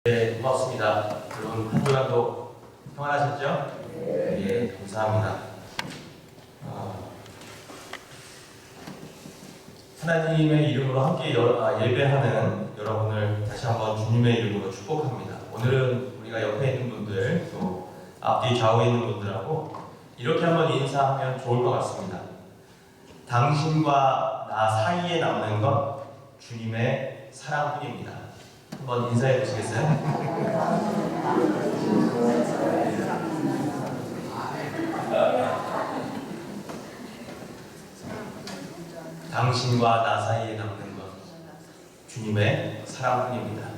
네, 고맙습니다. 여러분 한 주간도 평안하셨죠? 예, 감사합니다. 하나님의 이름으로 함께 예배하는 여러분을 다시 한번 주님의 이름으로 축복합니다. 오늘은 우리가 옆에 있는 분들, 또 앞뒤 좌우에 있는 분들하고 이렇게 한번 인사하면 좋을 것 같습니다. 당신과 나 사이에 남는 건 주님의 사랑뿐입니다. 한번 인사해 보시겠어요? 당신과 나 사이에 남는 것 주님의 사랑뿐입니다.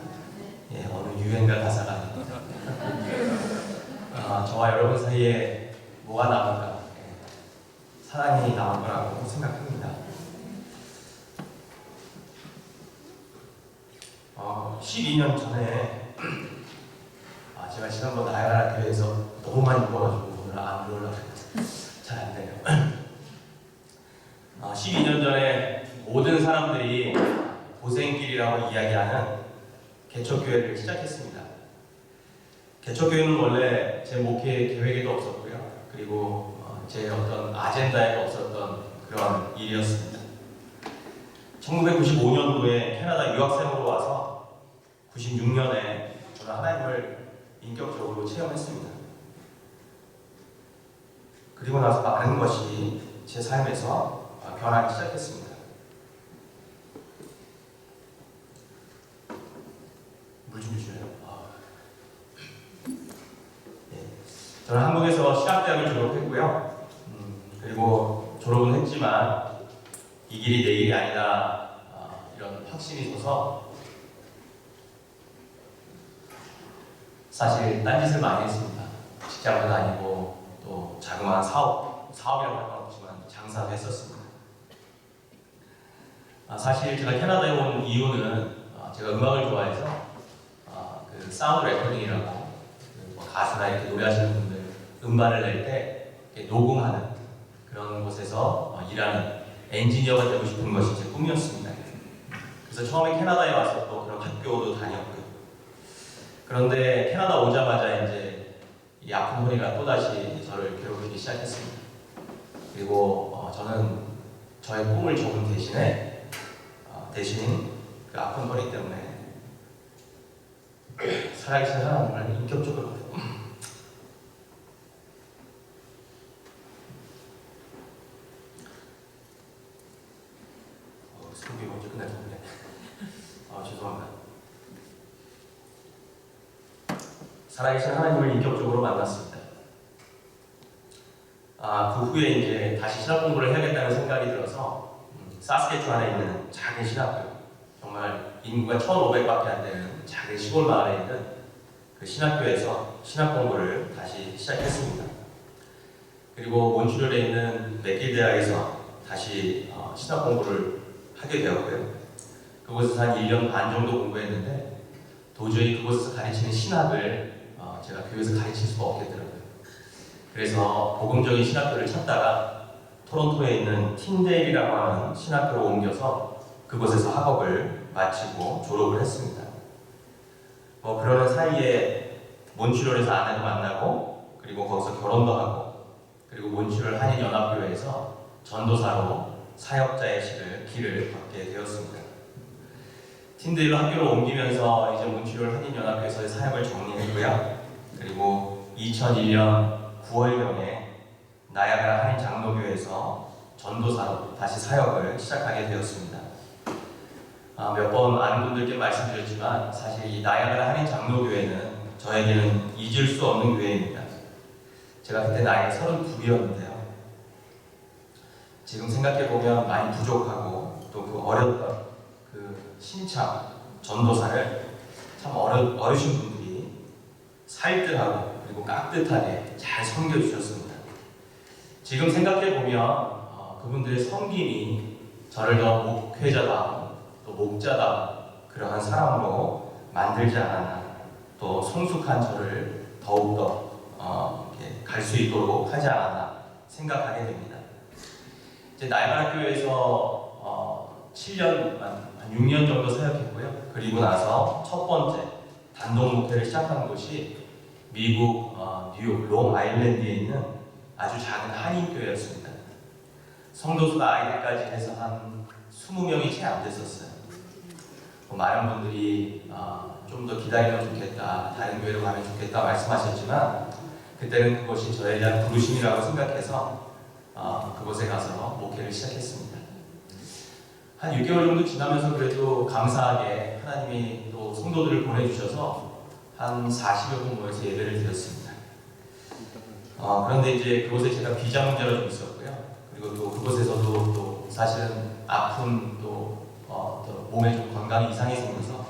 예, 어느 유행가 가사가 아닙니다. 저와 여러분 사이에 뭐가 남을까? 예, 사랑이 남을 거라고 생각합니다. 12년 전에 제가 지난번 나야가라 교회에서 너무 많이 먹어가지고 오늘 안 들어오려고 했는데 잘 안 돼요. 12년 전에 모든 사람들이 고생길이라고 이야기하는 개척교회를 시작했습니다. 개척교회는 원래 제 목회 계획에도 없었고요. 그리고 제 어떤 아젠다에도 없었던 그런 일이었습니다. 1995년도에 캐나다 유학생으로 와서 96년에 저는 하나님을 인격적으로 체험했습니다. 그리고 나서 많은 것이 제 삶에서 변하기 시작했습니다. 물 좀 주세요. 네. 저는 한국에서 신학대학을 졸업했고요. 그리고 졸업은 했지만 이 길이 내 길이 아니다 이런 확신이 서서 사실 딴짓을 많이 했습니다. 직장도 다니고 또 자그마한 사업이라고 할 건 없지만 장사도 했었습니다. 사실 제가 캐나다에 온 이유는 제가 음악을 좋아해서 그 사운드 레코딩이라고 가수나 이렇게 노래하시는 분들 음반을 낼 때 녹음하는 그런 곳에서 일하는 엔지니어가 되고 싶은 것이 제 꿈이었습니다. 그래서 처음에 캐나다에 와서 또 그런 학교도 다녔고요. 그런데 캐나다 오자마자 이제 이 아픈 허리가 또다시 저를 괴롭히기 시작했습니다. 그리고 저는 저의 꿈을 접은 대신 그 아픈 허리 때문에 살아계신 하나님을 인격적으로 스토리 먼저 끝날 텐데 죄송합니다. 살아계신 하나님을 인격적으로 만났습니다. 그 후에 이제 다시 신학 공부를 해야겠다는 생각이 들어서 사스케추안에 있는 작은 신학교, 정말 인구가 1,500밖에 안 되는 작은 시골 마을에 있는 그 신학교에서 신학 공부를 다시 시작했습니다. 그리고 몬트리올에 있는 맥길 대학에서 다시 신학 공부를 하게 되었고요. 그곳에서 한 1년 반 정도 공부했는데 도저히 그곳에서 가르치는 신학을 제가 교회에서 가르칠 수가 없겠더라고요. 그래서 복음적인 신학교를 찾다가 토론토에 있는 틴데일이라고 하는 신학교로 옮겨서 그곳에서 학업을 마치고 졸업을 했습니다. 그러는 사이에 몬트리올에서 아내도 만나고 그리고 거기서 결혼도 하고 그리고 몬트리올 한인연합교회에서 전도사로 사역자의 길을 걷게 되었습니다. 틴데일로 학교를 옮기면서 이제 몬트리올 한인연합교회에서의 사역을 정리했고요. 그리고 2001년 9월경에 나야가라 한인장로교회에서 전도사로 다시 사역을 시작하게 되었습니다. 몇 번 아는 분들께 말씀드렸지만 사실 이 나야가라 한인장로교회는 저에게는 잊을 수 없는 교회입니다. 제가 그때 나이가 32이었는데요. 지금 생각해보면 많이 부족하고 또 그 어렸던 그 신참 전도사를 참 어르신 분들이 살뜰하고 그리고 깍듯하게 잘 섬겨주셨습니다. 지금 생각해보면 그분들의 섬김이 저를 더 목회자다운 또 목자다운 그러한 사람으로 만들지 않았나, 또 성숙한 저를 더욱더 갈 수 있도록 하지 않았나 생각하게 됩니다. 이제 나야가라 교회에서 7년, 한 6년 정도 사역했고요. 그리고 나서 첫 번째 단독 목회를 시작한 곳이 미국 뉴욕 롱 아일랜드에 있는 아주 작은 한인교회였습니다. 성도수가 아이들까지 해서 한 20명이 채 안 됐었어요. 많은 분들이 좀 더 기다리면 좋겠다, 다른 교회로 가면 좋겠다 말씀하셨지만 그때는 그것이 저에 대한 부르심이라고 생각해서 그곳에 가서 목회를 시작했습니다. 한 6개월 정도 지나면서 그래도 감사하게 하나님이 또 성도들을 보내주셔서 한 40여 분 모여서 예배를 드렸습니다. 그런데 이제 그곳에 제가 비자 문제가 좀 있었고요. 그리고 또 그곳에서도 또 사실은 아픈 또 몸에 좀 건강 이상이 생겨서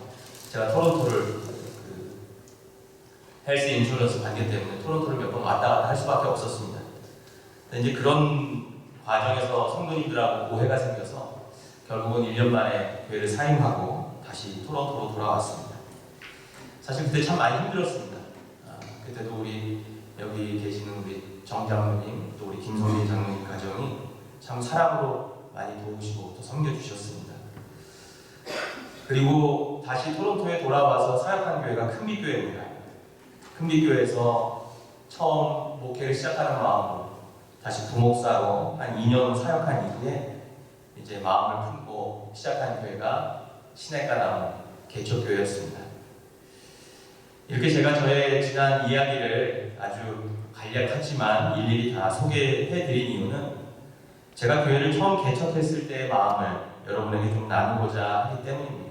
제가 토론토를 헬스 인슈런스 관계 때문에 토론토를 몇 번 왔다 갔다 할 수밖에 없었습니다. 근데 이제 그런 과정에서 성도님들하고 오해가 생겨서 결국은 1년 만에 교회를 사임하고 다시 토론토로 돌아왔습니다. 사실 그때 참 많이 힘들었습니다. 그때도 우리 여기 계시는 우리 정 장로님, 또 우리 김성민 장로님 가정이 참 사랑으로 많이 도우시고 또 섬겨주셨습니다. 그리고 다시 토론토에 돌아와서 사역한 교회가 큰빛교회입니다. 큰빛교회에서 처음 목회를 시작하는 마음으로 다시 부목사로 한 2년 사역한 이후에 이제 마음을 품고 시작한 교회가 시냇가 나무 개척교회였습니다. 이렇게 제가 저의 지난 이야기를 아주 간략하지만 일일이 다 소개해드린 이유는 제가 교회를 처음 개척했을 때의 마음을 여러분에게 좀 나누고자 하기 때문입니다.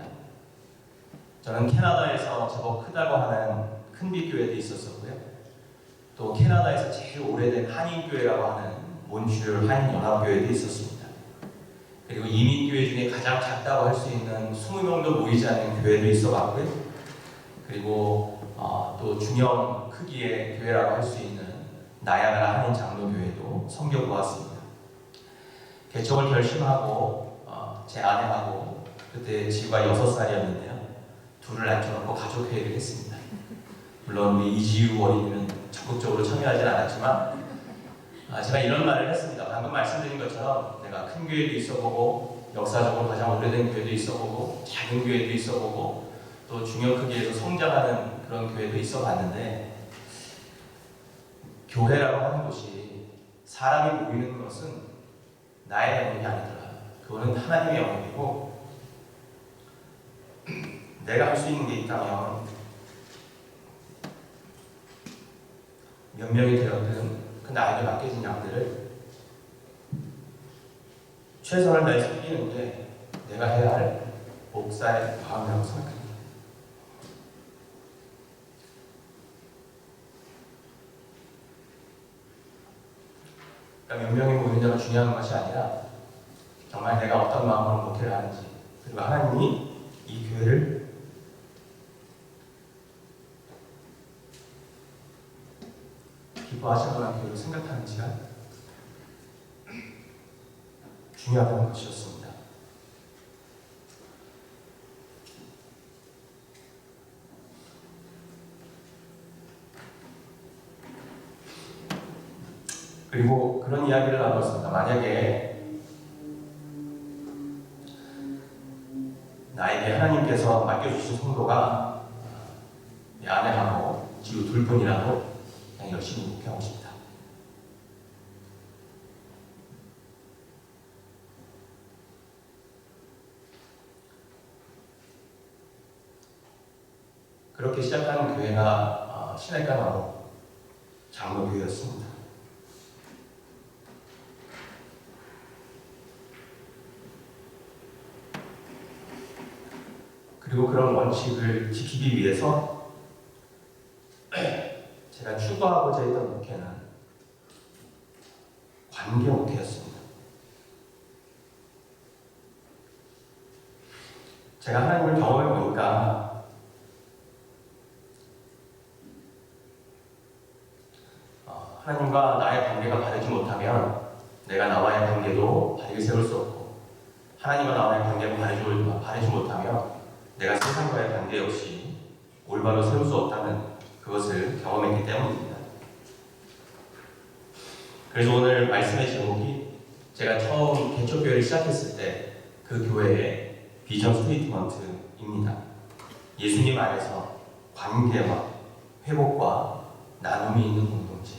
저는 캐나다에서 제법 크다고 하는 큰빛교회도 있었었고요. 또 캐나다에서 제일 오래된 한인교회라고 하는 몬트리올 한인연합교회도 있었습니다. 그리고 이민교회 중에 가장 작다고 할 수 있는 20명도 모이지 않는 교회도 있어봤고요. 그리고 또 중형 크기의 교회라고 할 수 있는 나야가라 한인 장로교회도 섬겨보았습니다. 개척을 결심하고 제 아내하고 그때 지우가 6살이었는데요. 둘을 앉혀놓고 가족회의를 했습니다. 물론 우리 이지우 어린이는 적극적으로 참여하진 않았지만 제가 이런 말을 했습니다. 방금 말씀드린 것처럼 내가 큰 교회도 있어보고 역사적으로 가장 오래된 교회도 있어보고 작은 교회도 있어보고 또 중요 크기에서 성장하는 그런 교회도 있어봤는데 교회라고 하는 곳이 사람이 모이는 것은 나의 영역이 아니더라. 그거는 하나님의 영역이고 내가 할 수 있는 게 있다면 몇 명이 되었든 그 나에게 맡겨진 양들을 최선을 다해 섬기는 게 내가 해야 할 목사의 마음이라고 생각합니다. 그러니까 몇 명이 모이느냐가 중요한 것이 아니라 정말 내가 어떤 마음으로 목회를 하는지 그리고 하나님이 이 교회를 기뻐하실 만한 교회로 생각하는지가 중요하다는 것이었습니다. 그리고 그런 이야기를 나눴습니다. 만약에 나에게 하나님께서 맡겨주신 성도가 내 아내하고 지우 둘뿐이라도 그냥 열심히 목회하고 싶다. 그렇게 시작한 교회가 시냇가 나무 장로교회였습니다. 그리고 그런 원칙을 지키기 위해서 제가 추구하고자 했던 목회는 관계 목회였습니다. 제가 하나님을 경험해 보니까 하나님과 나의 관계가 바르지 못하면 내가 나와의 관계도 바르게 세울 수 없고 하나님과 나와의 관계가 바르지 못하면 내가 세상과의 관계 역시 올바로 세울 수 없다는 그것을 경험했기 때문입니다. 그래서 오늘 말씀의 제목이 제가 처음 개척교회를 시작했을 때 그 교회의 비전 스테이트먼트입니다. 예수님 안에서 관계와 회복과 나눔이 있는 공동체.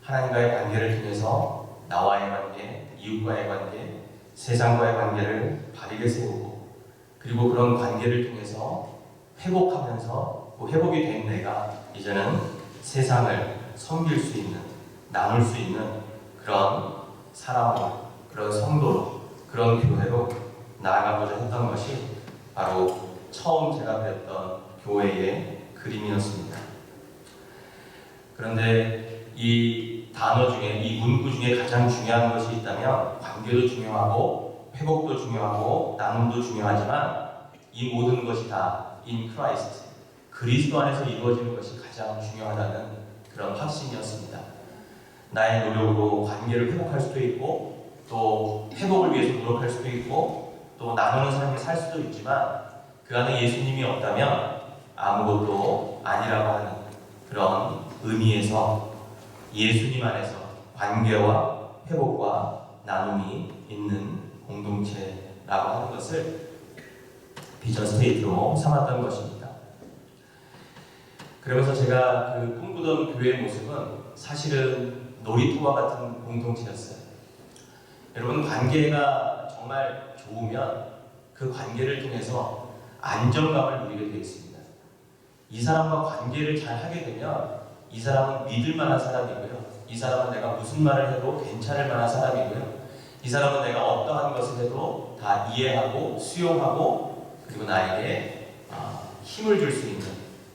하나님과의 관계를 통해서 나와의 관계, 이웃과의 관계, 세상과의 관계를 바르게 세우고, 그리고 그런 관계를 통해서 회복하면서 그 회복이 된 내가 이제는 세상을 섬길 수 있는, 나눌 수 있는 그런 사람으로, 그런 성도로, 그런 교회로 나아가고자 했던 것이 바로 처음 제가 그렸던 교회의 그림이었습니다. 그런데 이 단어 중에, 이 문구 중에 가장 중요한 것이 있다면 관계도 중요하고 회복도 중요하고 나눔도 중요하지만 이 모든 것이 다 in Christ, 그리스도 안에서 이루어지는 것이 가장 중요하다는 그런 확신이었습니다. 나의 노력으로 관계를 회복할 수도 있고 또 회복을 위해서 노력할 수도 있고 또 나누는 삶을 살 수도 있지만 그 안에 예수님이 없다면 아무것도 아니라고 하는 그런 의미에서 예수님 안에서 관계와 회복과 나눔이 있는 공동체라고 하는 것을 비전 스테이트로 삼았던 것입니다. 그러면서 제가 그 꿈꾸던 교회의 모습은 사실은 놀이터와 같은 공동체였어요. 여러분, 관계가 정말 좋으면 그 관계를 통해서 안정감을 누리게 되어 있습니다. 이 사람과 관계를 잘 하게 되면 이 사람은 믿을 만한 사람이고요. 이 사람은 내가 무슨 말을 해도 괜찮을 만한 사람이고요. 이 사람은 내가 어떠한 것을 해도 다 이해하고 수용하고 그리고 나에게 힘을 줄 수 있는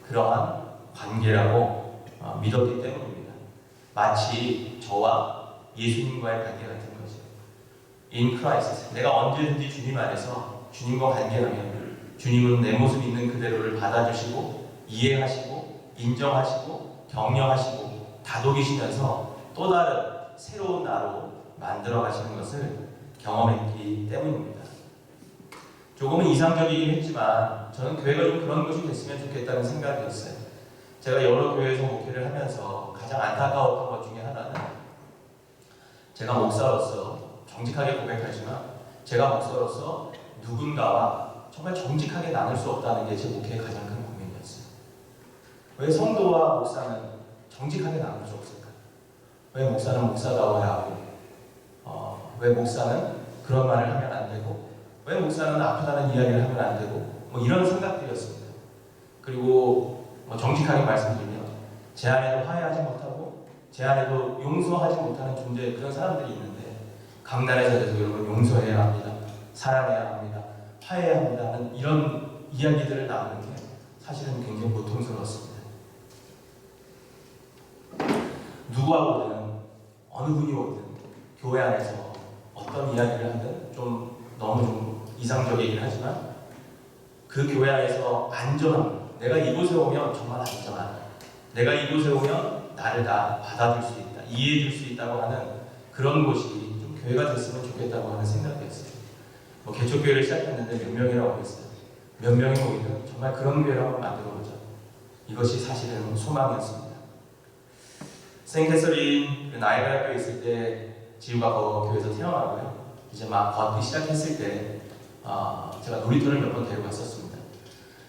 그러한 관계라고 믿었기 때문입니다. 마치 저와 예수님과의 관계 같은 거죠. In Christ, 내가 언제든지 주님 안에서 주님과 관계하면 주님은 내 모습 있는 그대로를 받아주시고 이해하시고 인정하시고 격려하시고 다독이시면서 또 다른 새로운 나로 만들어 가시는 것을 경험했기 때문입니다. 조금은 이상적이긴 했지만 저는 교회가 좀 그런 곳이 됐으면 좋겠다는 생각이었어요. 제가 여러 교회에서 목회를 하면서 가장 안타까웠던 것 중에 하나는 제가 목사로서 정직하게 고백하지만 제가 목사로서 누군가와 정말 정직하게 나눌 수 없다는 게 제 목회의 가장 큰 고민이었어요. 왜 성도와 목사는 정직하게 나눌 수 없을까? 왜 목사는 목사다워야 하고 왜 목사는 그런 말을 하면 안 되고 왜 목사는 아프다는 이야기를 하면 안 되고 뭐 이런 생각들이었습니다. 그리고 정직하게 말씀드리면 제 안에도 화해하지 못하고 제 안에도 용서하지 못하는 존재 그런 사람들이 있는데 강단에서도 여러분 용서해야 합니다. 사랑해야 합니다. 화해해야 합니다. 하는 이런 이야기들을 나누는 게 사실은 굉장히 고통스러웠습니다. 누구와 오든 어느 분이 오든 교회 안에서 어떤 이야기를 하든 너무 좀 이상적이긴 하지만 그 교회 안에서 안전함, 내가 이곳에 오면 정말 안전하다. 내가 이곳에 오면 나를 다 받아줄 수 있다. 이해해 줄 수 있다고 하는 그런 곳이 좀 교회가 됐으면 좋겠다고 하는 생각이었어요. 개척교회를 시작했는데 몇 명이라고 했어요. 몇 명이 모이든 정말 그런 교회를 한번 만들어보자. 이것이 사실은 소망이었습니다. 생캐서린 나이아가라 교회에 있을 때 지우가 그 교회에서 태어나고요. 이제 막 걷기 시작했을 때 제가 놀이터를 몇 번 데리고 갔었습니다.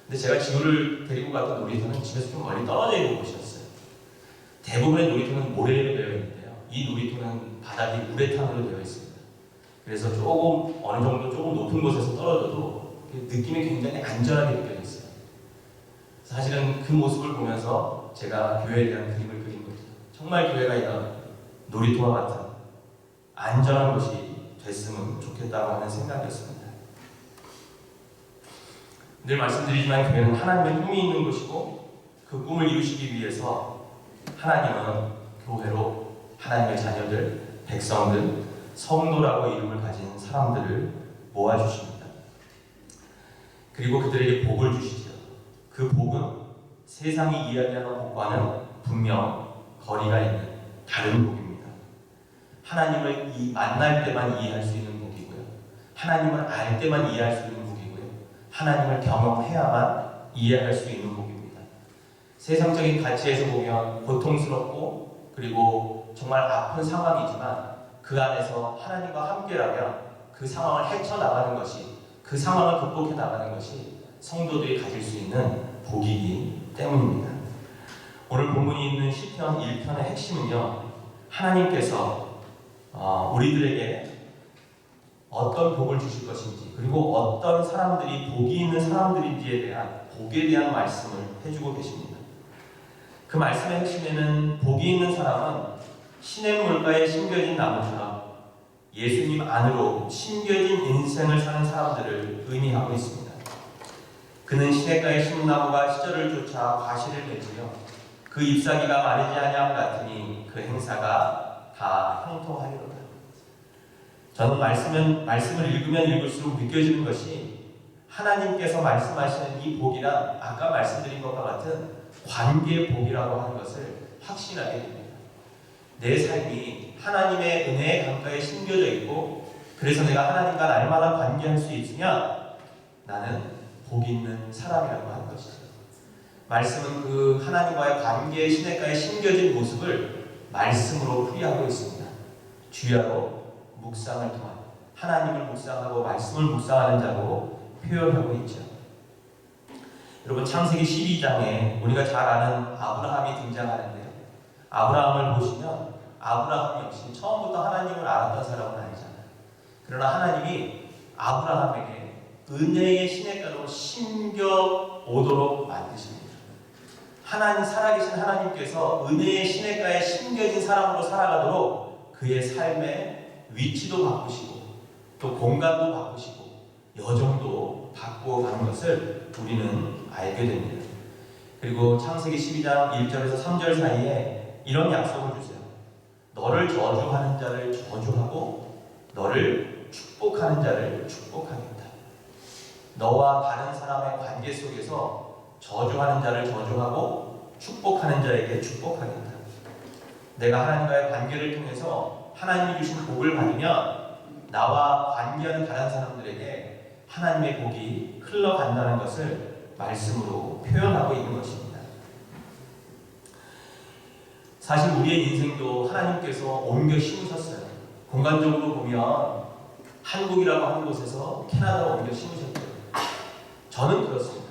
근데 제가 지우를 데리고 갔던 놀이터는 집에서 좀 멀리 떨어져 있는 곳이었어요. 대부분의 놀이터는 모래로 되어 있는데요. 이 놀이터는 바닥이 우레탄으로 되어 있습니다. 그래서 어느 정도 조금 높은 곳에서 떨어져도 느낌이 굉장히 안전하게 느껴졌어요. 사실은 그 모습을 보면서 제가 교회에 대한 그림을 그린 거죠. 정말 교회가 이런 놀이터와 같은 안전한 곳이 됐으면 좋겠다고 하는 생각이었습니다. 늘 말씀드리지만 교회는 하나님의 꿈이 있는 곳이고 그 꿈을 이루시기 위해서 하나님은 교회로 하나님의 자녀들, 백성들, 성도라고 이름을 가진 사람들을 모아주십니다. 그리고 그들에게 복을 주시죠. 그 복은 세상이 이야기하는 복과는 분명 거리가 있는 다른 복입니다. 하나님을 만날 때만 이해할 수 있는 복이고요. 하나님을 알 때만 이해할 수 있는 복이고요. 하나님을 경험해야만 이해할 수 있는 복입니다. 세상적인 가치에서 보면 고통스럽고 그리고 정말 아픈 상황이지만 그 안에서 하나님과 함께라면 그 상황을 헤쳐나가는 것이, 그 상황을 극복해 나가는 것이 성도들이 가질 수 있는 복이기 때문입니다. 오늘 본문이 있는 시편 1편의 핵심은요, 하나님께서 우리들에게 어떤 복을 주실 것인지, 그리고 어떤 사람들이 복이 있는 사람들인지에 대한 복에 대한 말씀을 해주고 계십니다. 그 말씀의 핵심에는 복이 있는 사람은 신의 물가에 심겨진 나무처럼 예수님 안으로 심겨진 인생을 사는 사람들을 의미하고 있습니다. 그는 시냇가에 심은 나무가 시절을 쫓아 과실을 맺으며 그 잎사귀가 마르지 아니함 같으니 그 행사가 다 형통하리로다. 저는 말씀을 읽으면 읽을수록 느껴지는 것이 하나님께서 말씀하시는 이 복이란 아까 말씀드린 것과 같은 관계의 복이라고 하는 것을 확신하게 됩니다. 내 삶이 하나님의 은혜의 강가에 심겨져 있고, 그래서 내가 하나님과 날마다 관계할 수 있으면 나는 복 있는 사람이라고 하는 것이죠. 말씀은 그 하나님과의 관계의 시냇가에 심겨진 모습을 말씀으로 풀이하고 있습니다. 주야로 묵상을 통한 하나님을 묵상하고 말씀을 묵상하는 자로 표현하고 있죠. 여러분, 창세기 12장에 우리가 잘 아는 아브라함이 등장하는데요. 아브라함을 보시면 아브라함 역시 처음부터 하나님을 알았던 사람은 아니잖아요. 그러나 하나님이 아브라함에게 은혜의 시냇가로 심겨 오도록 만드십니다. 살아계신 하나님께서 은혜의 시냇가에 심겨진 사람으로 살아가도록 그의 삶의 위치도 바꾸시고 또 공간도 바꾸시고 여정도 바꾸어가는 것을 우리는 알게 됩니다. 그리고 창세기 12장 1절에서 3절 사이에 이런 약속을 주세요. 너를 저주하는 자를 저주하고 너를 축복하는 자를 축복하겠다. 너와 다른 사람의 관계 속에서 저주하는 자를 저주하고 축복하는 자에게 축복하겠다. 내가 하나님과의 관계를 통해서 하나님이 주신 복을 받으면 나와 관계하는 다른 사람들에게 하나님의 복이 흘러간다는 것을 말씀으로 표현하고 있는 것입니다. 사실 우리의 인생도 하나님께서 옮겨 심으셨어요. 공간적으로 보면 한국이라고 하는 곳에서 캐나다로 옮겨 심으셨대요. 저는 그렇습니다.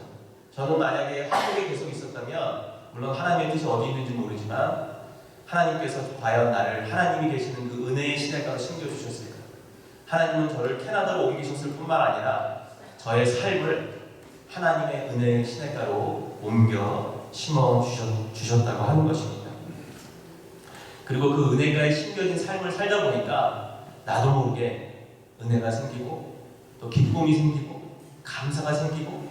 저는 만약에 한국에 계속 있었다면, 물론 하나님의 뜻이 어디 있는지 모르지만 하나님께서 과연 나를 하나님이 계시는 그 은혜의 시냇가로 심겨주셨을까? 하나님은 저를 캐나다로 옮기셨을 뿐만 아니라 저의 삶을 하나님의 은혜의 시냇가로 옮겨 심어주셨다고 하는 것입니다. 그리고 그 은혜가에 심겨진 삶을 살다 보니까 나도 모르게 은혜가 생기고 또 기쁨이 생기고 감사가 생기고,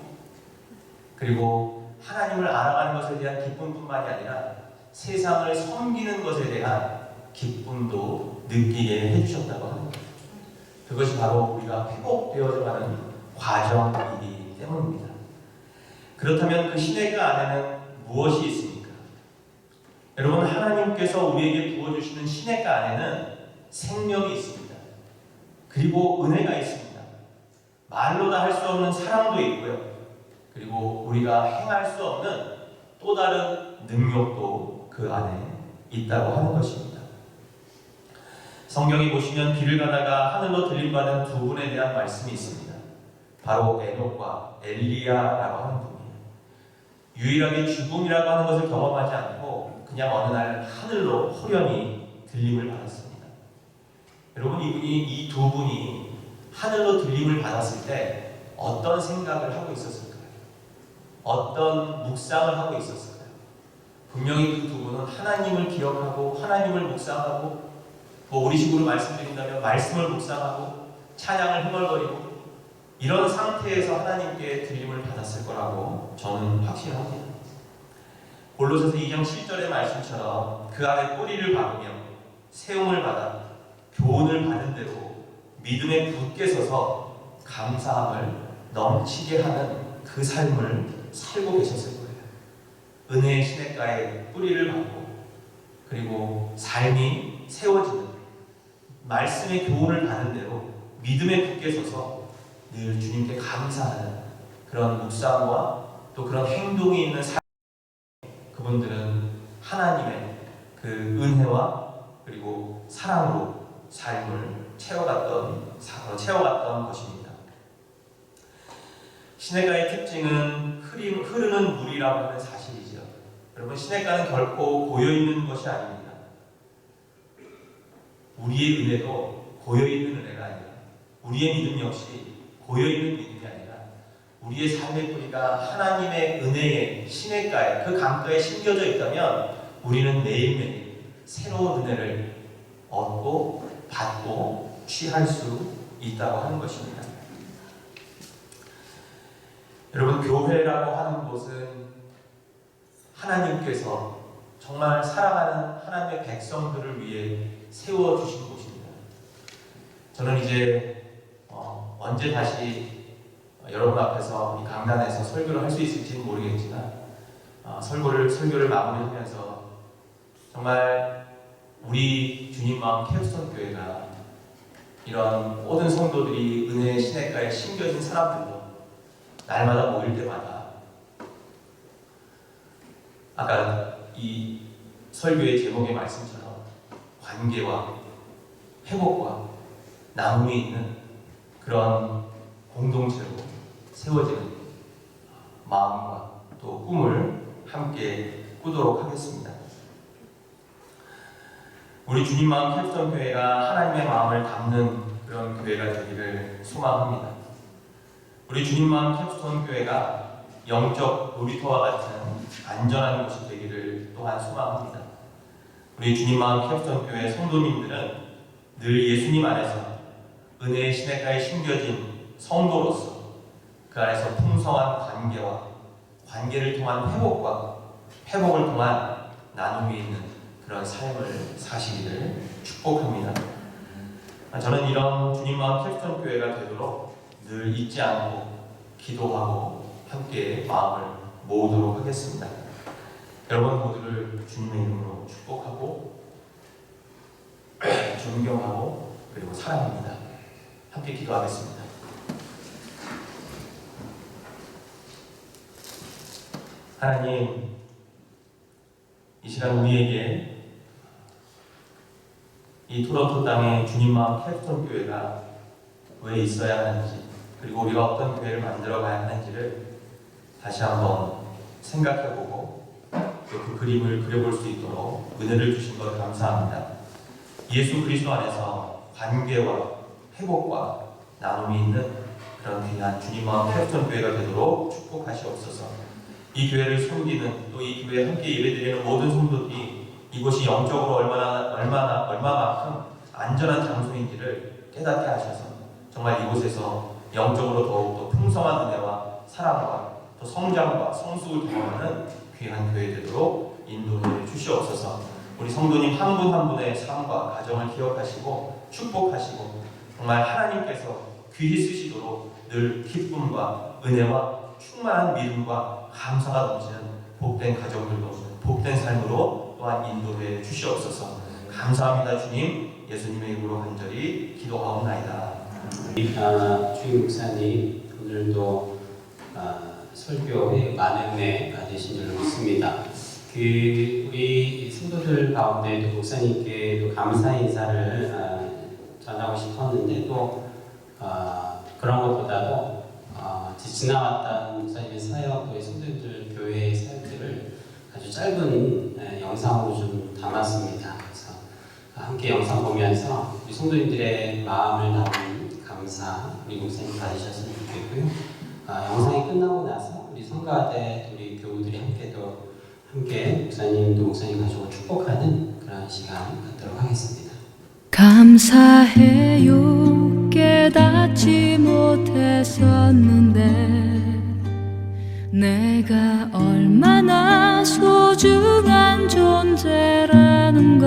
그리고 하나님을 알아가는 것에 대한 기쁨뿐만이 아니라 세상을 섬기는 것에 대한 기쁨도 느끼게 해주셨다고 하는 거예요. 그것이 바로 우리가 회복되어져가는 과정이기 때문입니다. 그렇다면 그 시냇가 안에는 무엇이 있습니까? 여러분, 하나님께서 우리에게 부어주시는 시냇가 안에는 생명이 있습니다. 그리고 은혜가 있습니다. 말로 다 할 수 없는 사랑도 있고요. 그리고 우리가 행할 수 없는 또 다른 능력도 그 안에 있다고 하는 것입니다. 성경에 보시면 길을 가다가 하늘로 들림받은 두 분에 대한 말씀이 있습니다. 바로 에녹과 엘리야라고 하는 분이에요. 유일하게 죽음이라고 하는 것을 경험하지 않고 그냥 어느 날 하늘로 호련히 들림을 받았습니다. 여러분, 이 두 분이 하늘로 들림을 받았을 때 어떤 생각을 하고 있었을까요? 어떤 묵상을 하고 있었을까요? 분명히 그 두 분은 하나님을 기억하고 하나님을 묵상하고, 우리식으로 말씀드린다면 말씀을 묵상하고 찬양을 흥얼거리고 이런 상태에서 하나님께 들림을 받았을 거라고 저는 확신합니다. 골로새서 2장 7절의 말씀처럼 그 안에 뿌리를 박으며 세움을 받아 교훈을 받은 대로 믿음에 굳게 서서 감사함을 넘치게 하는 그 삶을 살고 계셨을 거예요. 은혜의 시냇가에 뿌리를 받고, 그리고 삶이 세워지는 말씀의 교훈을 받은 대로 믿음에 굳게 서서 늘 주님께 감사하는 그런 묵상과 또 그런 행동이 있는 삶, 그분들은 하나님의 그 은혜와 그리고 사랑으로 삶을 채워갔던 것입니다. 시냇가의 특징은 흐르는 물이라고 하는 사실이죠. 여러분, 시냇가는 결코 고여있는 것이 아닙니다. 우리의 은혜도 고여있는 은혜가 아니라, 우리의 믿음 역시 고여있는 믿음이 아니라, 우리의 삶의 뿌리가 하나님의 은혜의 시냇가에, 그 강가에 심겨져 있다면 우리는 매일매일 새로운 은혜를 얻고 받고 취할 수 있다고 하는 것입니다. 여러분, 교회라고 하는 곳은 하나님께서 정말 사랑하는 하나님의 백성들을 위해 세워주신 곳입니다. 저는 이제 언제 다시 여러분 앞에서 이 강단에서 설교를 할 수 있을지는 모르겠지만 설교를 마무리하면서 정말 우리 주님 마음 캡스톤 교회가 이런 모든 성도들이 은혜의 시냇가에 심겨진 사람들로 날마다 모일 때마다 아까 이 설교의 제목의 말씀처럼 관계와 회복과 나눔이 있는 그런 공동체로 세워지는 마음과 또 꿈을 함께 꾸도록 하겠습니다. 우리 주님 마음 캡스톤 교회가 하나님의 마음을 담는 그런 교회가 되기를 소망합니다. 우리 주님 마음 캡스톤 교회가 영적 놀이터와 같은 안전한 곳이 되기를 또한 소망합니다. 우리 주님 마음 캡스톤 교회 성도님들은 늘 예수님 안에서 은혜의 시냇가에 심겨진 성도로서 그 안에서 풍성한 관계를 통한 회복을 통한 나눔이 있는 그런 삶을 사시기를 축복합니다. 저는 이런 주님 마음 캡스톤 교회가 되도록 늘 잊지 않고 기도하고 함께 마음을 모으도록 하겠습니다. 여러분 모두를 주님의 이름으로 축복하고 존경하고 그리고 사랑합니다. 함께 기도하겠습니다. 하나님, 이 시간 우리에게 이 토론토 땅에 주님 마음 캡스톤 교회가 왜 있어야 하는지, 그리고 우리가 어떤 교회를 만들어 가야 하는지를 다시 한번 생각해보고 또 그 그림을 그려볼 수 있도록 은혜를 주신 것 감사합니다. 예수 그리스도 안에서 관계와 회복과 나눔이 있는 그런 귀한 주님 마음 캡스톤 교회가 되도록 축복하시옵소서. 이 교회를 섬기는 또 이 교회에 함께 예배드리는 모든 성도들이 이곳이 영적으로 얼마만큼 안전한 장소인지를 깨닫게 하셔서 정말 이곳에서 영적으로 더욱더 풍성한 은혜와 사랑과 또 성장과 성숙을 경험하는 귀한 교회 되도록 인도해 주시옵소서. 우리 성도님 한 분 한 분의 삶과 가정을 기억하시고 축복하시고 정말 하나님께서 귀히 쓰시도록 늘 기쁨과 은혜와 충만한 믿음과 감사가 넘치는 복된 가정들 넘치는 복된 삶으로 또한 인도해 주시옵소서. 감사합니다. 주님, 예수님의 이름으로 간절히 기도하옵나이다. 주임 목사님, 오늘도 설교에 많은 은혜 받으신 줄 믿습니다. 우리 성도들 가운데 또 목사님께 또 감사 인사를 전하고 싶었는데 또 그런 것보다도 지나왔던 목사님의 사역, 또 성도들 교회의 사역들을 아주 짧은 영상으로 좀 담았습니다. 그래서 함께 영상 보면서 우리 성도님들의 마음을 담은 감사 우리 목사님 받으셨으면 좋겠고요. 영상이 끝나고 나서 우리 성가대 우리 교우들이 함께 목사님 또 목사님 가족을 축복하는 그런 시간 갖도록 하겠습니다. 감사해요. 깨닫지 못했었는데 내가 얼마나 소중한 존재라는 걸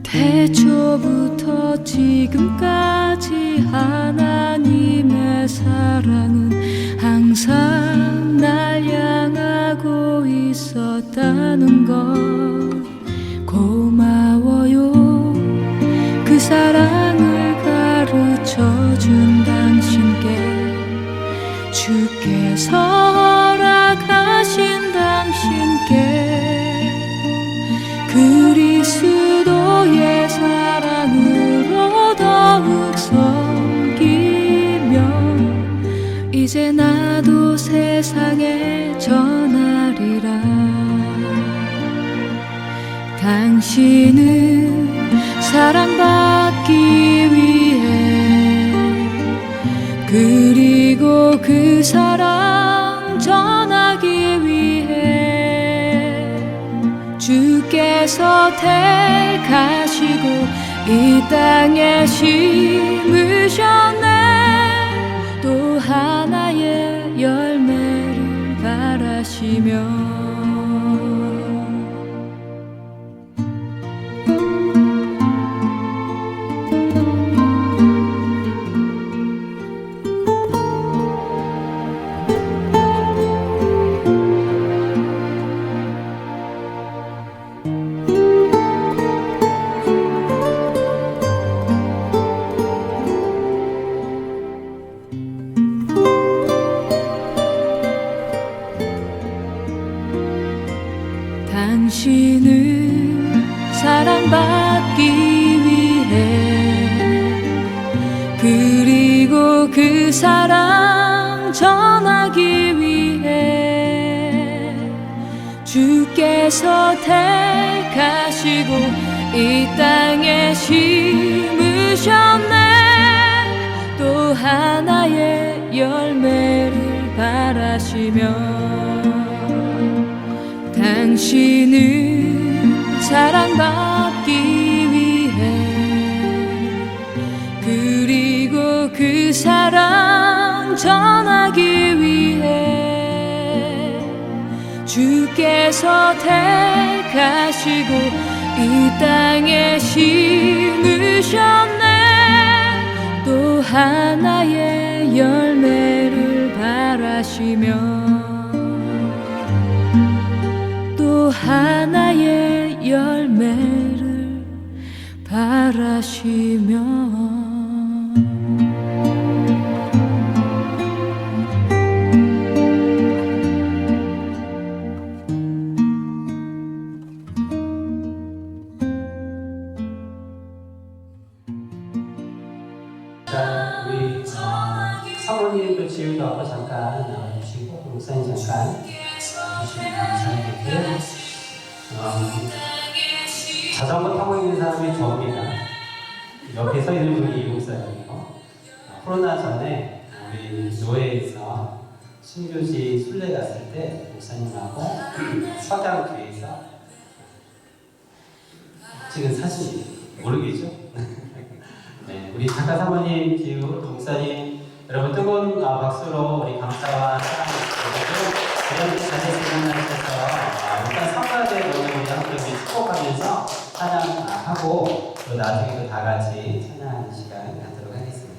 태초부터 지금까지 하나님의 사랑은 항상 날 향하고 있었다는 걸 고마워요. 그 사랑을 가르쳐준 당신께 주께서 허락하신 당신께 그리스도의 사랑으로 더욱 섬기며 당신은 사랑받기 위해 그리고 그 사랑 전하기 위해 주께서 택하시고 이 땅에 심으셨네. 또 하나의 열매를 바라시며 당신은 사랑받기 위해 그리고 그 사랑 전하기 위해 주께서 택하시고 이 땅에 심으셨네. 또 하나의 열매를 바라시며 당신은 사랑받기 위해 그리고 그 사랑 전하기 위해 주께서 택하시고 이 땅에 심으셨네. 또 하나의 열매를 바라시며 또 하나의 열매를 바라시며 자, 우리 사모님도 지우도 아까 잠깐 나와주시고 목사님 잠깐 주시면 감사하겠고요. 자전거 타고 있는 사람이 저입니다. 옆에 서 있는 분이 이 목사님이고 코로나 전에 우리 노예에서 순교지 순례 갔을 때 목사님하고 서당 뒤에서 찍은 사진 모르겠죠? 네, 우리 작가 사모님, 지우 목사님 여러분 뜨거운 박수로 우리 감사와 사랑을 드리고 이런 자세히 만나셔서 일단 성가대 모두 우리 함께 축복하면서 찬양하고 또 나중에 또 다 같이 찬양하는 시간 갖도록 하겠습니다.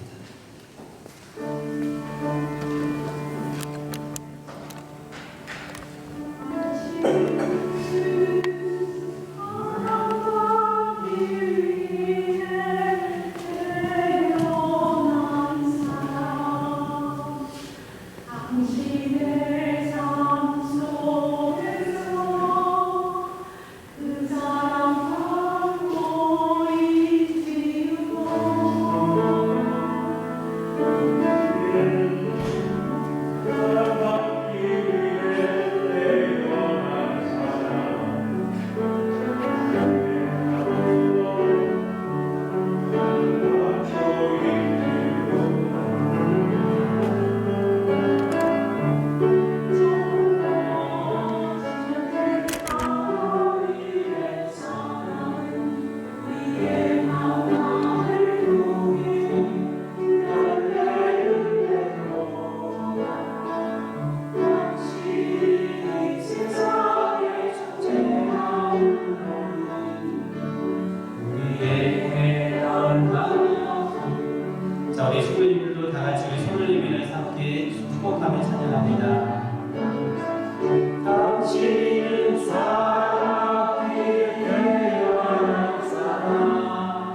자, 우리 수고님들도 다 같이 우리 손을 내밀어서 함께 축복하며 찬양합니다. 당신은 사랑이 대한 사랑,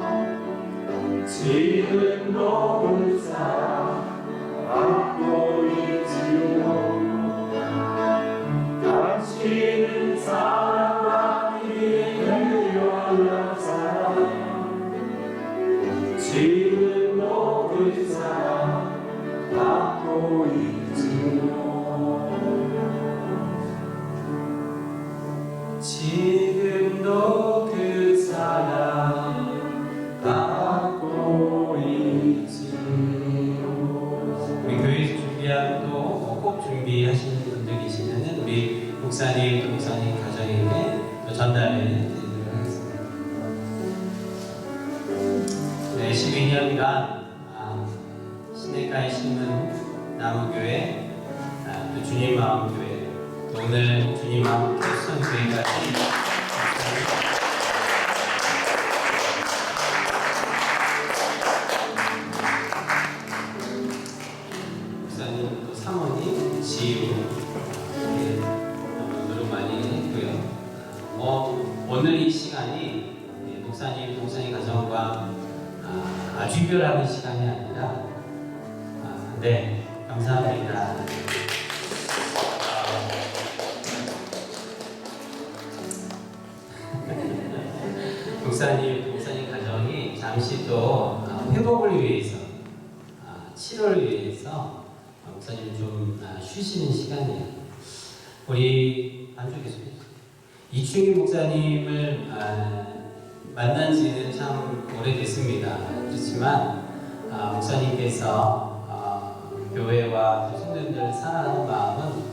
지는 높은 사랑 받고 있지요. 당신은 사랑이 대한 사랑, 지는 높은 사랑 받고 있지요. 지금도 그 목사님 또 목사님 가정에게 또 전달해 드리도록 하겠습니다. 네, 12년간 시냇가에 심은 나무교회, 또 주님 마음교회, 또 오늘 주님 마음 캐스턴교회까지 목사님 또 사모님 지유 이렇게 노력 많이 했고요. 오늘 이 시간이 목사님 또 목사님 가정과 아주 특별한 시간이 아니라 네, 감사합니다. 목사님 가정이 잠시 또 회복을 위해서, 치료를 위해서 목사님 좀 쉬시는 시간이에요. 우리 안쪽에서 이충희 목사님을 만난 지는 참 오래됐습니다. 그렇지만 목사님께서 교회와 성도님들을 사랑하는 마음은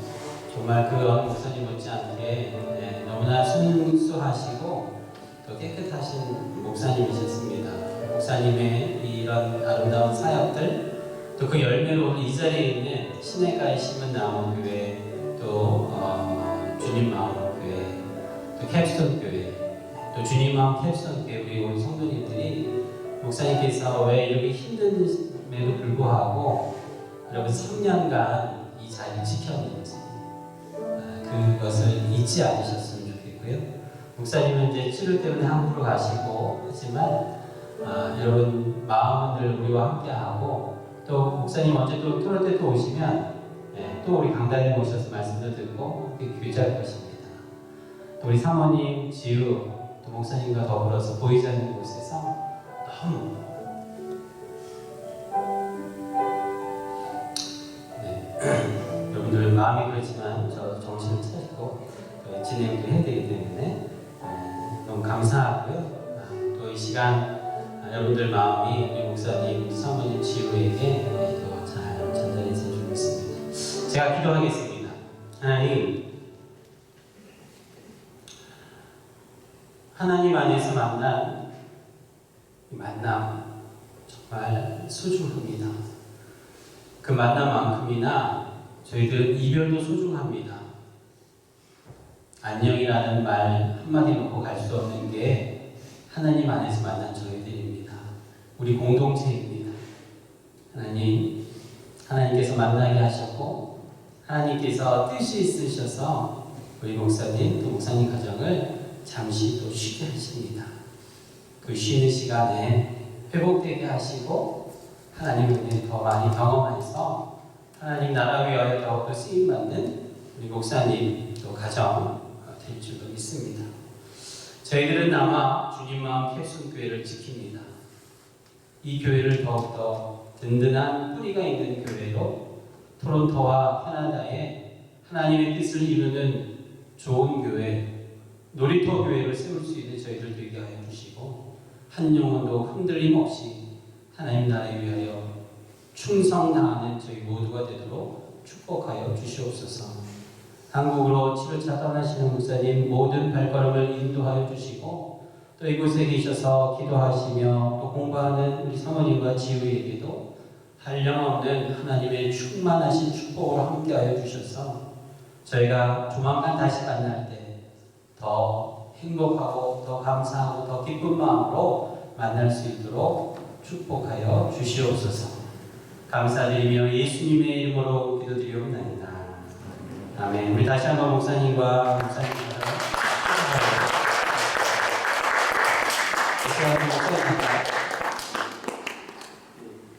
정말 그 어느 목사님 못지않게 너무나 순수하시고 또 깨끗하신 목사님이셨습니다. 목사님의 이런 아름다운 사역들, 또 그 열매로 오늘 이 자리에 있는 시냇가에 심은 나무교회, 또 주님 마음교회, 또 캡스톤 교회, 또 주님 마음 캡스톤 교회, 우리 온 성도님들이 목사님께서 왜 이렇게 힘듦에도 불구하고 여러분 3년간 이 자리를 지켰는지 그것을 잊지 않으셨으면 좋겠고요. 목사님은 이제 치료 때문에 한국으로 가시고 하지만 여러분 마음은 늘 우리와 함께하고, 또 목사님 언제 또 토론토에 또 오시면 또 우리 강단에 모셔서 말씀도 듣고 교제할 것입니다. 또 우리 사모님 지우 또 목사님과 더불어서 보이지 않는 곳에서 너무 여러분들 마음이 그렇지만 저 정신을 차리고 진행도 해야 되기 때문에 너무 감사하고요. 또 이 시간 여러분들 마음이 우리 목사님, 사모님 지우에게 또 잘 전달했으면 좋겠습니다. 제가 기도하겠습니다. 하나님 안에서 만난 이 만남 정말 소중합니다. 그 만남만큼이나 저희들은 이별도 소중합니다. 안녕이라는 말 한마디 놓고 갈 수 없는 게 하나님 안에서 만난 저희들입니다. 우리 공동체입니다. 하나님께서 만나게 하셨고, 하나님께서 뜻이 있으셔서 우리 목사님 또 목사님 가정을 잠시 또 쉬게 하십니다. 그 쉬는 시간에 회복되게 하시고 하나님을 더 많이 경험해서 하나님 나라 위하여 더욱더 쓰임받는 우리 목사님 또 가정 될 줄로 믿습니다. 저희들은 아마 주님 마음 캡순교회를 지킵니다. 이 교회를 더욱더 든든한 뿌리가 있는 교회로 토론토와 캐나다에 하나님의 뜻을 이루는 좋은 교회, 놀이터 교회를 세울 수 있는 저희들 되게 하여 주시고, 한 영혼도 흔들림 없이 하나님 나라에 위하여 충성당하는 저희 모두가 되도록 축복하여 주시옵소서. 한국으로 치료차 떠나시는 목사님 모든 발걸음을 인도하여 주시고, 또 이곳에 계셔서 기도하시며 또 공부하는 우리 사모님과 지우에게도 한량없는 하나님의 충만하신 축복으로 함께하여 주셔서 저희가 조만간 다시 만날 때 더 행복하고 더 감사하고 더 기쁜 마음으로 만날 수 있도록 축복하여 주시옵소서. 감사드리며 예수님의 이름으로 기도드리옵나이다. 아멘. 우리 다시 한번 목사님과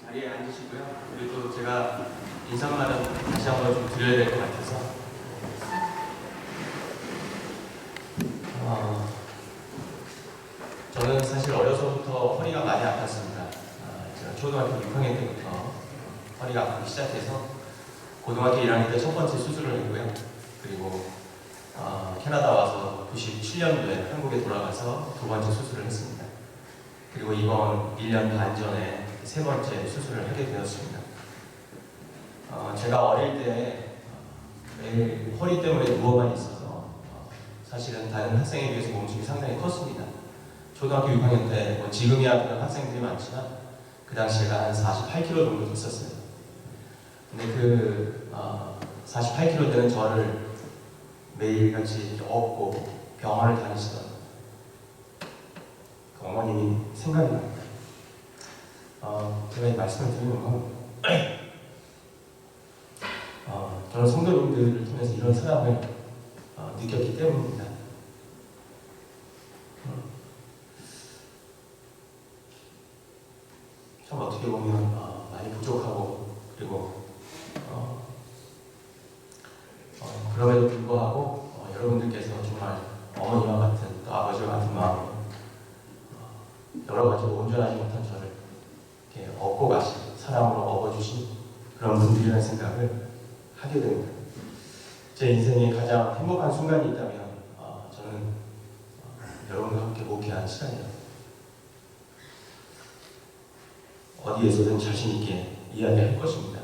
자리에 앉으시고요. 그리고 제가 인사말은 다시 한번 좀 드려야 될 것 같아서 저는 사실 어려서부터 허리가 많이 아팠습니다. 제가 초등학교 6학년 때부터 허리가 아프기 시작해서 고등학교 1학년 때 첫 번째 수술을 했고요. 그리고 캐나다 와서 97년도에 한국에 돌아가서 두 번째 수술을 했습니다. 그리고 이번 1년 반 전에 세 번째 수술을 하게 되었습니다. 제가 어릴 때 매일 허리 때문에 누워만 있어서 사실은 다른 학생에 비해서 몸집이 상당히 컸습니다. 초등학교 6학년 때 지금이야 그런 학생들이 많지만 그 당시에가 한 48kg 정도 됐었어요. 근데 그 48kg 되는 저를 매일같이 업고 병원을 다니시던 그 어머님이 생각이 납니다. 제가 이 말씀을 드리는 건 저는 성도님들을 통해서 이런 사랑을 느꼈기 때문입니다. 참 어떻게 보면 많이 부족하고 그리고 그럼에도 불구하고 여러분들께서 정말 어머니와 같은 또 아버지와 같은 마음으로 여러 가지로 온전하지 못한 저를 이렇게 업고 가신 사랑으로 업어주신 그런 분들이라는 생각을 하게 됩니다. 제 인생에 가장 행복한 순간이 있다면 저는 여러분과 함께 목회한 시간이에요. 어디에서든 자신 있게 이야기할 것입니다.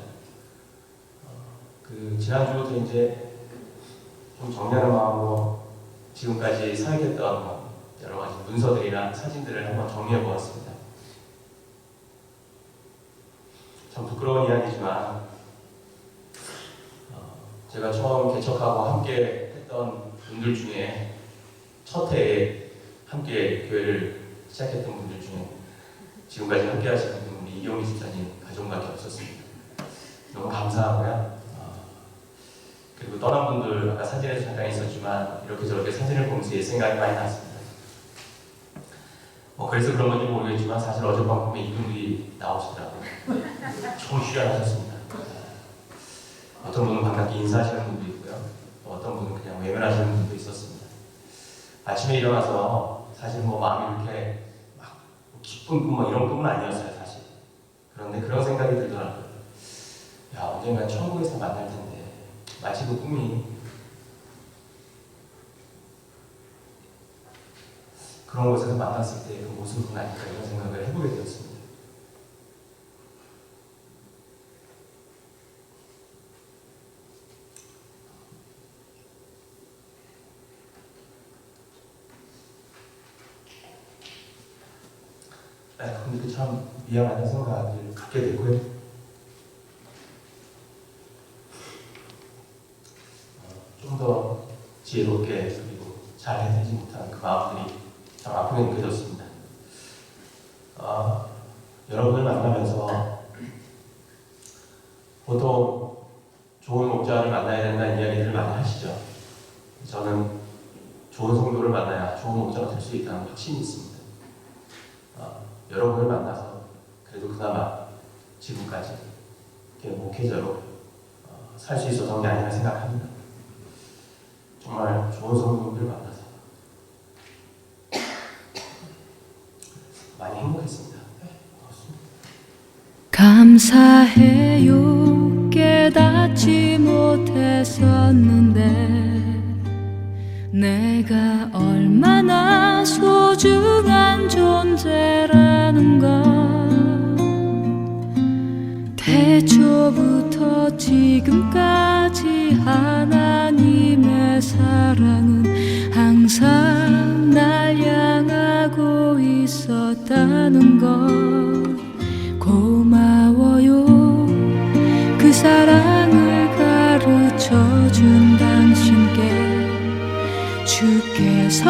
그 지난주부터 이제 좀 정리하는 마음으로 지금까지 사역했던 여러 가지 문서들이나 사진들을 한번 정리해 보았습니다. 참 부끄러운 이야기지만 제가 처음 개척하고 함께 했던 분들 중에 첫 해에 함께 교회를 시작했던 분들 중에 지금까지 함께 하시는 분 우리 이영희 집사님 가족밖에 없었습니다. 너무 감사하고요. 그리고 떠난 분들 아까 사진에서 잠깐 있었지만 이렇게 저렇게 사진을 보면서 옛 생각이 많이 났습니다. 그래서 그런 건지 모르겠지만 사실 어젯밤 꿈에 이분들이 나오시더라고요. 좀 휴양하셨습니다. 어떤 분은 반갑게 인사하시는 분도 있고요. 또 어떤 분은 그냥 외면하시는 분도 있었습니다. 아침에 일어나서 사실 마음이 이렇게 막 기쁜 꿈 이런 꿈은 아니었어요, 사실. 그런데 그런 생각이 들더라고요. 야, 언젠간 천국에서 만날 텐데 마치 그 꿈이 그런 곳에서 만났을 때 그 모습은 아닐까 이런 생각을 해보게 되었습니다. 근데 참 미안하다는 생각을 갖게 되고요. 좀 더 지혜롭게 그리고 잘 해내지 못한 그 마음들이 참 아프게 느껴졌습니다. 여러분을 만나면서 보통 좋은 목자를 만나야 된다는 이야기들을 많이 하시죠. 저는 좋은 성도를 만나야 좋은 목자가 될 수 있다는 확신이 있습니다. 여러분을 만나서 그래도 그나마 지금까지 이렇게 목회자로 살 수 있었던 게 아니라 생각합니다. 정말 좋은 성도님들 만나서 많이 행복했습니다. 감사해요. 깨닫지 못했었는데 내가 얼마나 소중한 존재라는 걸 태초부터 지금까지 하나님의 사랑은 항상 날 향하고 있었다는 걸 고마워요. 그 사랑을 가르쳐준 당신께 주께서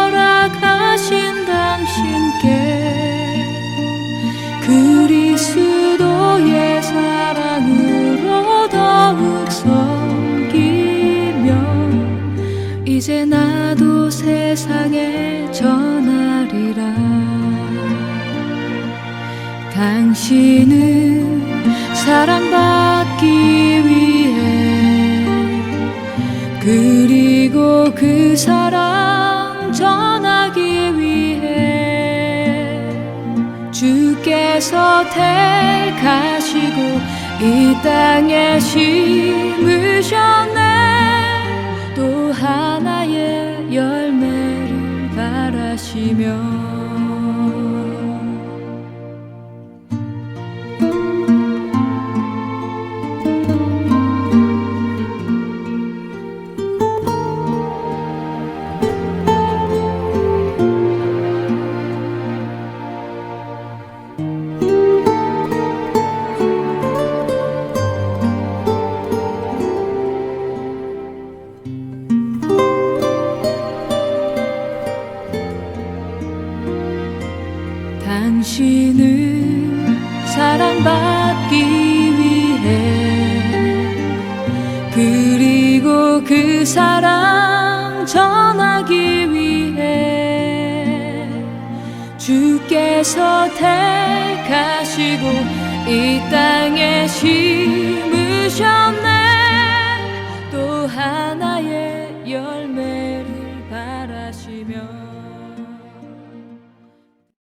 허락하신 당신께 그리스도의 사랑으로 더욱 섬기며 이제 나도 세상에 전하리라. 당신은 사랑받기 위해 그리고 그 사랑 전하기 위해 주께서 택하시고 이 땅에 심으셨네. 또 하나의 열매를 바라시며 당신을 사랑받기 위해 그리고 그 사랑 전하기 위해 주께서 택하시고 이 땅에 심으셨네. 또 하나의 열매를 바라시며